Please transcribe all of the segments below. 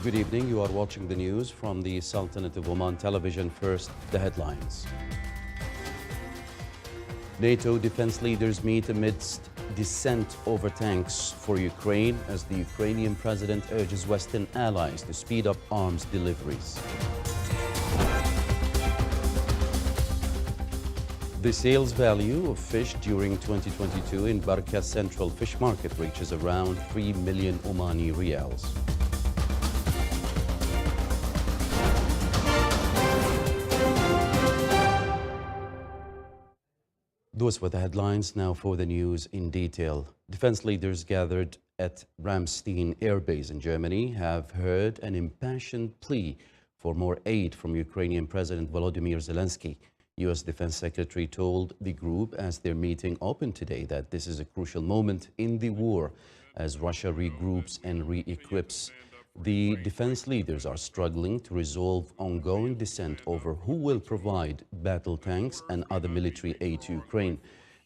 Good evening. You are watching the news from the Sultanate of Oman television. First, the headlines. NATO defense leaders meet amidst dissent over tanks for Ukraine as the Ukrainian president urges Western allies to speed up arms deliveries. The sales value of fish during 2022 in Barka Central Fish Market reaches around 3 million Omani riyals. Those were the headlines. Now for the news in detail. Defense leaders gathered at Ramstein Air Base in Germany have heard an impassioned plea for more aid from Ukrainian President Volodymyr Zelensky. U.S. Defense Secretary told the group as their meeting opened today that this is a crucial moment in the war as Russia regroups and re-equips. The defense leaders are struggling to resolve ongoing dissent over who will provide battle tanks and other military aid to Ukraine.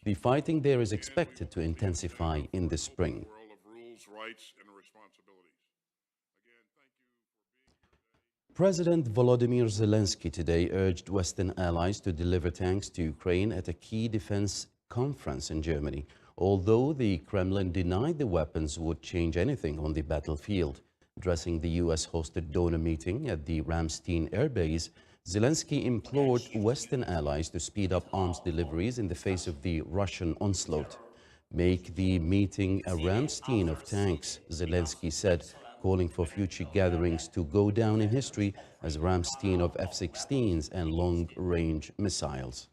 The fighting there is expected to intensify in the spring. President Volodymyr Zelensky today urged Western allies to deliver tanks to Ukraine at a key defense conference in Germany, although the Kremlin denied the weapons would change anything on the battlefield. Addressing the U.S.-hosted donor meeting at the Ramstein Air Base, Zelensky implored Western allies to speed up arms deliveries in the face of the Russian onslaught. Make the meeting a Ramstein of tanks, Zelensky said, calling for future gatherings to go down in history as Ramstein of F-16s and long-range missiles.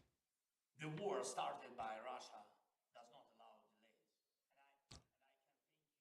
The war started by Russia does not allow delays.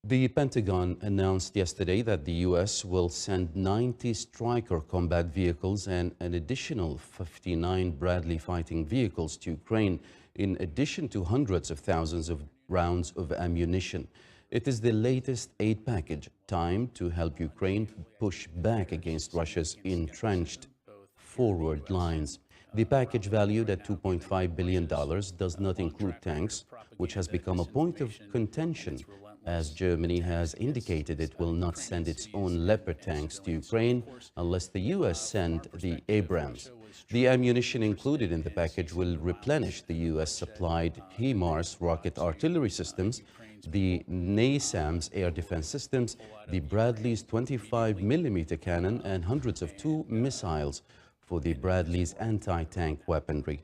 The Pentagon announced yesterday that the U.S. will send 90 Stryker combat vehicles and an additional 59 Bradley fighting vehicles to Ukraine, in addition to hundreds of thousands of rounds of ammunition. It is the latest aid package, timed to help Ukraine push back against Russia's entrenched forward lines. The package, valued at $2.5 billion, does not include tanks, which has become a point of contention, as Germany has indicated it will not send its own Leopard tanks to Ukraine unless the U.S. send the Abrams. The ammunition included in the package will replenish the U.S.-supplied HIMARS rocket artillery systems, the NASAMS air defense systems, the Bradley's 25mm cannon, and hundreds of two missiles for the Bradley's anti-tank weaponry.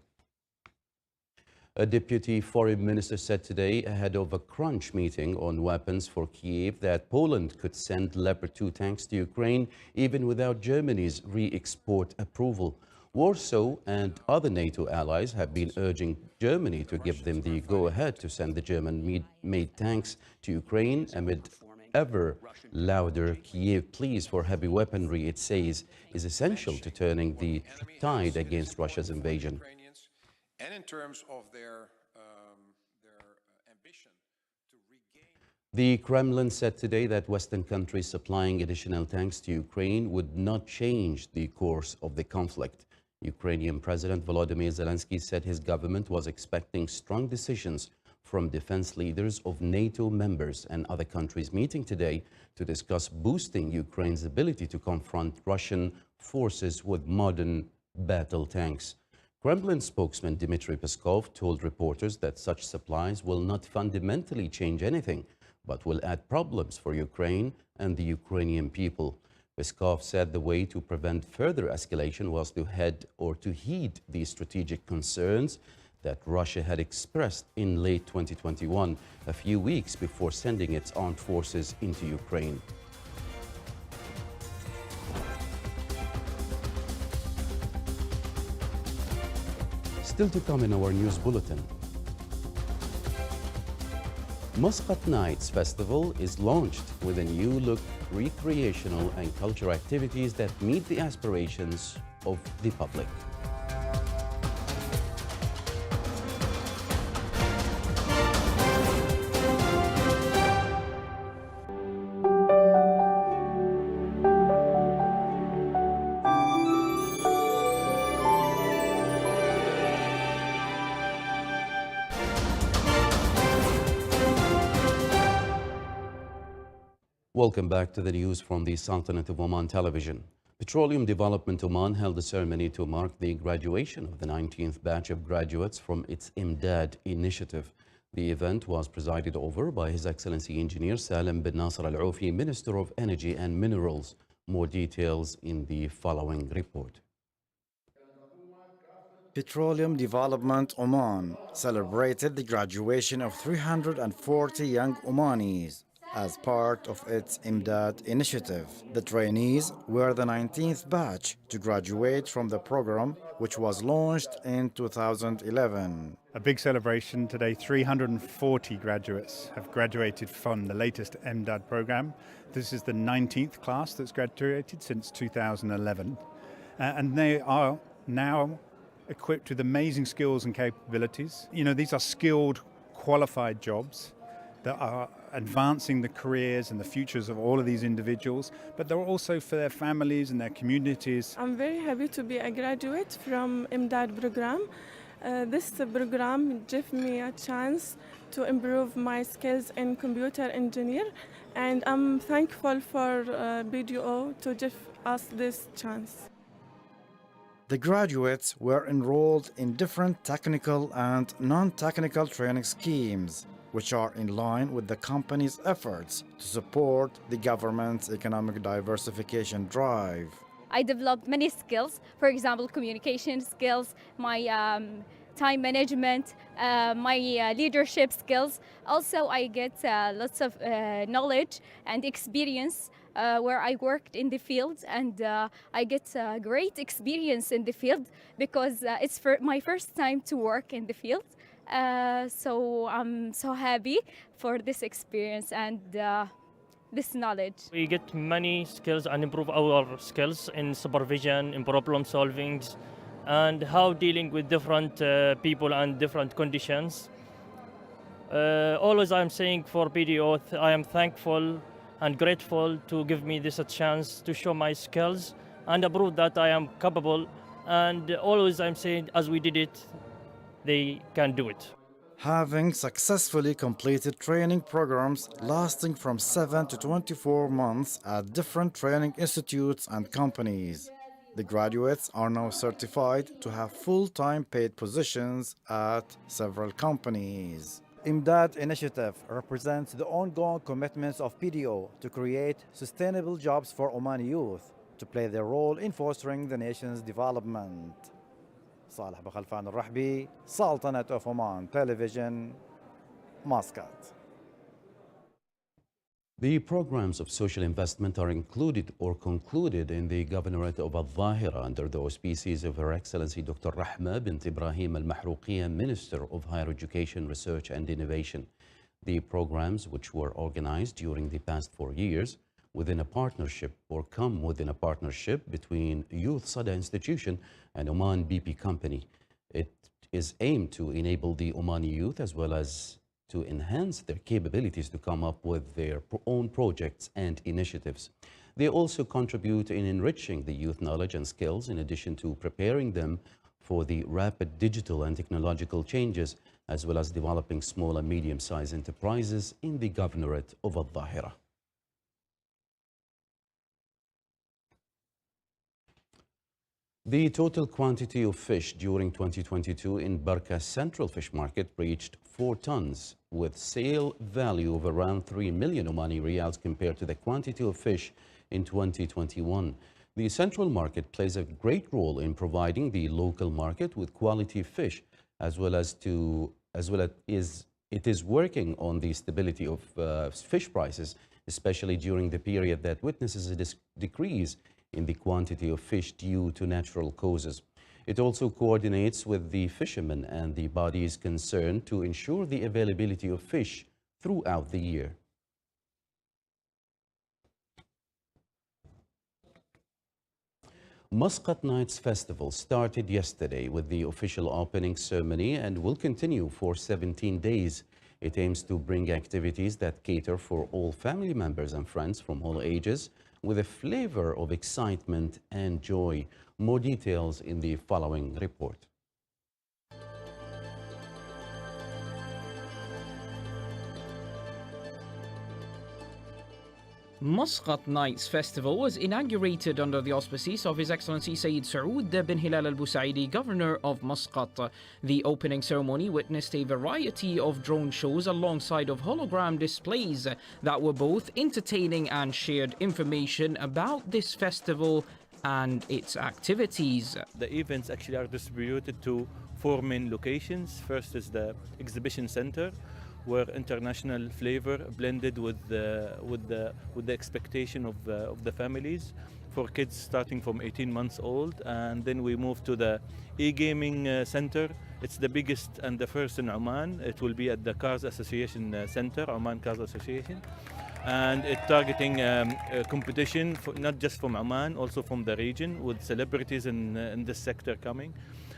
A deputy foreign minister said today ahead of a crunch meeting on weapons for Kyiv that Poland could send Leopard 2 tanks to Ukraine even without Germany's re-export approval. Warsaw and other NATO allies have been urging Germany to give them the go-ahead to send the German-made tanks to Ukraine amid ever louder Kyiv pleas for heavy weaponry it says is essential to turning the tide against Russia's invasion. And in terms of their ambition to regain. The Kremlin said today that Western countries supplying additional tanks to Ukraine would not change the course of the conflict. Ukrainian President Volodymyr Zelensky said his government was expecting strong decisions from defense leaders of NATO members and other countries meeting today to discuss boosting Ukraine's ability to confront Russian forces with modern battle tanks. Kremlin spokesman Dmitry Peskov told reporters that such supplies will not fundamentally change anything, but will add problems for Ukraine and the Ukrainian people. Peskov said the way to prevent further escalation was to heed the strategic concerns that Russia had expressed in late 2021, a few weeks before sending its armed forces into Ukraine. Still to come in our news bulletin. Muscat Nights Festival is launched with a new look, recreational and cultural activities that meet the aspirations of the public. Welcome back to the news from the Sultanate of Oman television. Petroleum Development Oman held a ceremony to mark the graduation of the 19th batch of graduates from its Imdad initiative. The event was presided over by His Excellency Engineer Salim bin Nasser Al-Oufi, Minister of Energy and Minerals. More details in the following report. Petroleum Development Oman celebrated the graduation of 340 young Omanis as part of its Imdad initiative. The trainees were the 19th batch to graduate from the program, which was launched in 2011. A big celebration today. 340 graduates have graduated from the latest MDAD program. This is the 19th class that's graduated since 2011. And they are now equipped with amazing skills and capabilities. You know, these are skilled, qualified jobs that are advancing the careers and the futures of all of these individuals, but they're also for their families and their communities. I'm very happy to be a graduate from MDAD program. This program gave me a chance to improve my skills in computer engineer, and I'm thankful for BDO to give us this chance. The graduates were enrolled in different technical and non-technical training schemes, which are in line with the company's efforts to support the government's economic diversification drive. I developed many skills, for example, communication skills, my time management, my leadership skills. Also, I get lots of knowledge and experience where I worked in the field, and I get great experience in the field because it's my first time to work in the field. So I'm so happy for this experience and this knowledge. We get many skills and improve our skills in supervision, in problem solving, and how dealing with different people and different conditions. Always I'm saying for BDO, I am thankful and grateful to give me this a chance to show my skills and prove that I am capable. And always I'm saying, as we did it, they can do it. Having successfully completed training programs lasting from 7 to 24 months at different training institutes and companies, the graduates are now certified to have full-time paid positions at several companies. Imdad initiative represents the ongoing commitments of PDO to create sustainable jobs for Omani youth to play their role in fostering the nation's development. صالح بخلفان الرحبي, Sultanate of Oman Television, Muscat. The programs of social investment are included or concluded in the Governorate of Al-Zahira under the auspices of Her Excellency Dr. Rahma bint Ibrahim Al-Mahrouqiya, Minister of Higher Education, Research and Innovation. The programs, which were organized during the past 4 years within a partnership or come within a partnership between Youth Sada Institution and Oman BP Company. It is aimed to enable the Omani youth as well as to enhance their capabilities to come up with their own projects and initiatives. They also contribute in enriching the youth knowledge and skills in addition to preparing them for the rapid digital and technological changes, as well as developing small and medium-sized enterprises in the Governorate of Al-Zahira. The total quantity of fish during 2022 in Barka Central Fish Market reached 4 tons, with sale value of around 3 million Omani Riyals compared to the quantity of fish in 2021. The central market plays a great role in providing the local market with quality fish, as well as it is working on the stability of fish prices, especially during the period that witnesses a decrease in the quantity of fish due to natural causes. It also coordinates with the fishermen and the bodies concerned to ensure the availability of fish throughout the year. Muscat Nights Festival started yesterday with the official opening ceremony and will continue for 17 days. It aims to bring activities that cater for all family members and friends from all ages, with a flavor of excitement and joy. More details in the following report. Muscat Nights Festival was inaugurated under the auspices of His Excellency Sayyid Saud bin Hilal al-Busaidi, Governor of Muscat. The opening ceremony witnessed a variety of drone shows alongside of hologram displays that were both entertaining and shared information about this festival and its activities. The events actually are distributed to 4 main locations. First is the exhibition center, where international flavor blended with the expectation of the families for kids starting from 18 months old. And then we move to the e-gaming center. It's the biggest and the first in Oman. It will be at the Cars Association Center, Oman Cars Association. And it's targeting competition, not just from Oman, also from the region, with celebrities in this sector coming.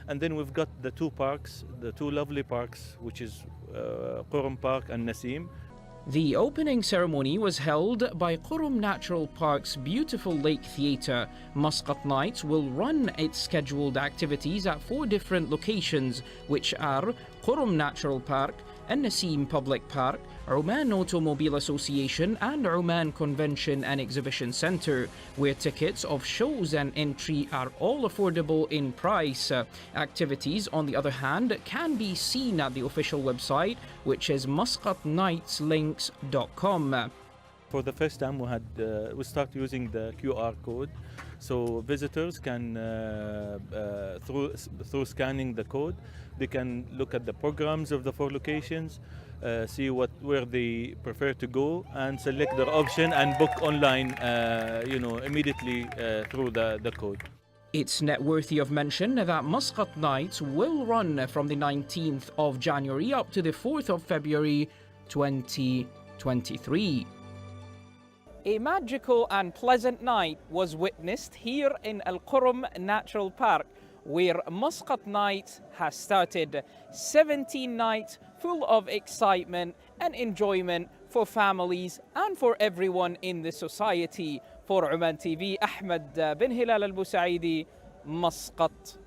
And then we've got the 2 parks, the 2 lovely parks, which is Qurum Park and Nasim. The opening ceremony was held by Qurum Natural Park's beautiful Lake Theatre. Muscat Nights will run its scheduled activities at 4 different locations, which are Qurum Natural Park, Nasim Public Park, Oman Automobile Association and Oman Convention and Exhibition Center, where tickets of shows and entry are all affordable in price. Activities, on the other hand, can be seen at the official website, which is muscatnightslinks.com. For the first time, we start using the QR code, so visitors can, through scanning the code, they can look at the programs of the 4 locations, see where they prefer to go, and select their option and book online, immediately through the code. It's noteworthy of mention that Muscat Nights will run from the 19th of January up to the 4th of February 2023. A magical and pleasant night was witnessed here in Al Qurum Natural Park, where Muscat Night has started. 17 nights full of excitement and enjoyment for families and for everyone in the society. For Oman TV, Ahmed bin Hilal al-Busaidi, Muscat.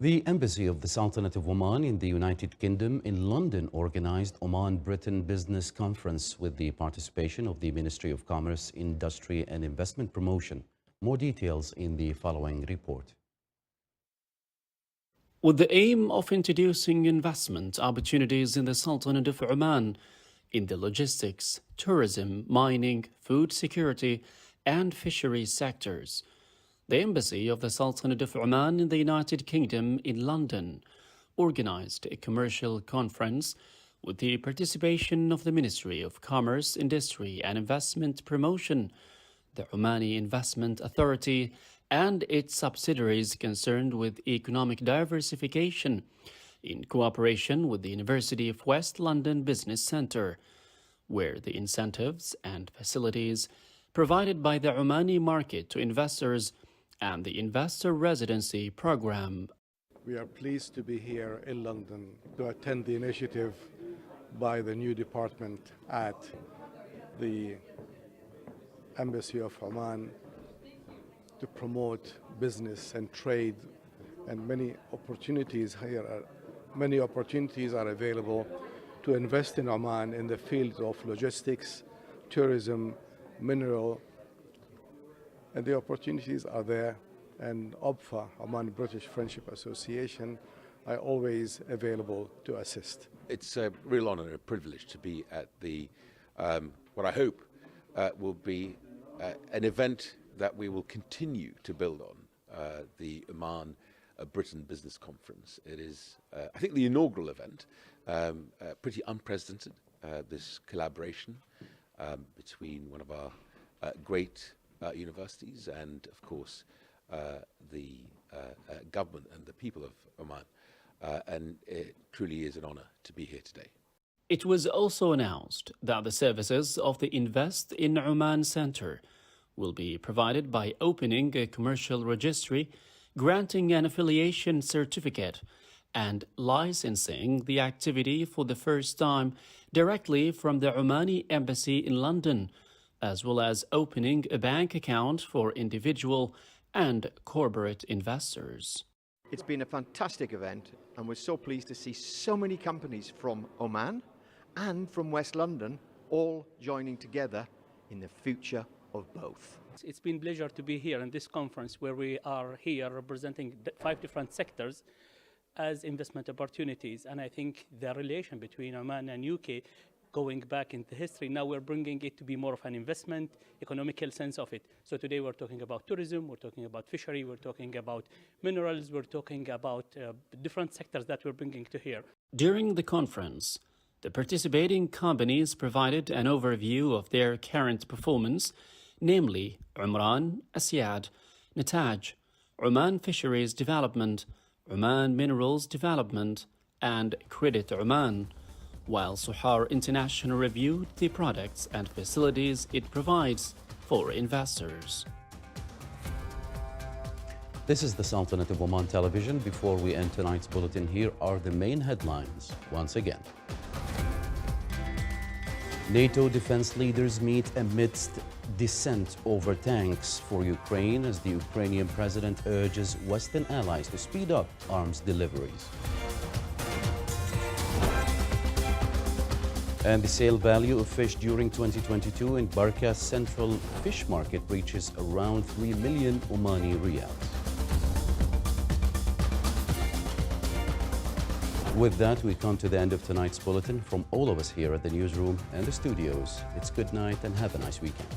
The Embassy of the Sultanate of Oman in the United Kingdom in London organized Oman-Britain Business Conference with the participation of the Ministry of Commerce, Industry and Investment Promotion. More details in the following report. With the aim of introducing investment opportunities in the Sultanate of Oman in the logistics, tourism, mining, food security and fisheries sectors, the Embassy of the Sultanate of Oman in the United Kingdom in London organized a commercial conference with the participation of the Ministry of Commerce, Industry and Investment Promotion, the Omani Investment Authority and its subsidiaries concerned with economic diversification, in cooperation with the University of West London Business Centre, where the incentives and facilities provided by the Omani market to investors and the Investor Residency Program. We are pleased to be here in London to attend the initiative by the new department at the Embassy of Oman to promote business and trade, and many opportunities are available to invest in Oman in the fields of logistics, tourism, mineral, and the opportunities are there. And OBFA, Oman British Friendship Association, are always available to assist. It's a real honor and a privilege to be at the what I hope will be an event that we will continue to build on, the Oman Britain Business Conference. It is, I think, the inaugural event, pretty unprecedented, this collaboration between one of our great universities and, of course, the government and the people of Oman. And it truly is an honor to be here today. It was also announced that the services of the Invest in Oman Center will be provided by opening a commercial registry, granting an affiliation certificate, and licensing the activity for the first time directly from the Omani Embassy in London, as well as opening a bank account for individual and corporate investors. It's been a fantastic event, and we're so pleased to see so many companies from Oman and from West London all joining together in the future of both. It's been a pleasure to be here in this conference where we are here representing 5 different sectors as investment opportunities. And I think the relation between Oman and UK going back into history, now we're bringing it to be more of an investment, economical sense of it. So today we're talking about tourism, we're talking about fishery, we're talking about minerals, we're talking about different sectors that we're bringing to here. During the conference, the participating companies provided an overview of their current performance, namely Umran, Asyad, Nataj, Oman Fisheries Development, Oman Minerals Development, and Credit Oman, while Suhar International reviewed the products and facilities it provides for investors. This is the Sultanate of Oman Television. Before we end tonight's bulletin, here are the main headlines once again. NATO defense leaders meet amidst dissent over tanks for Ukraine as the Ukrainian president urges Western allies to speed up arms deliveries. And the sale value of fish during 2022 in Barka's central fish market reaches around 3 million Omani riyals. With that, we come to the end of tonight's bulletin. From all of us here at the newsroom and the studios, it's good night and have a nice weekend.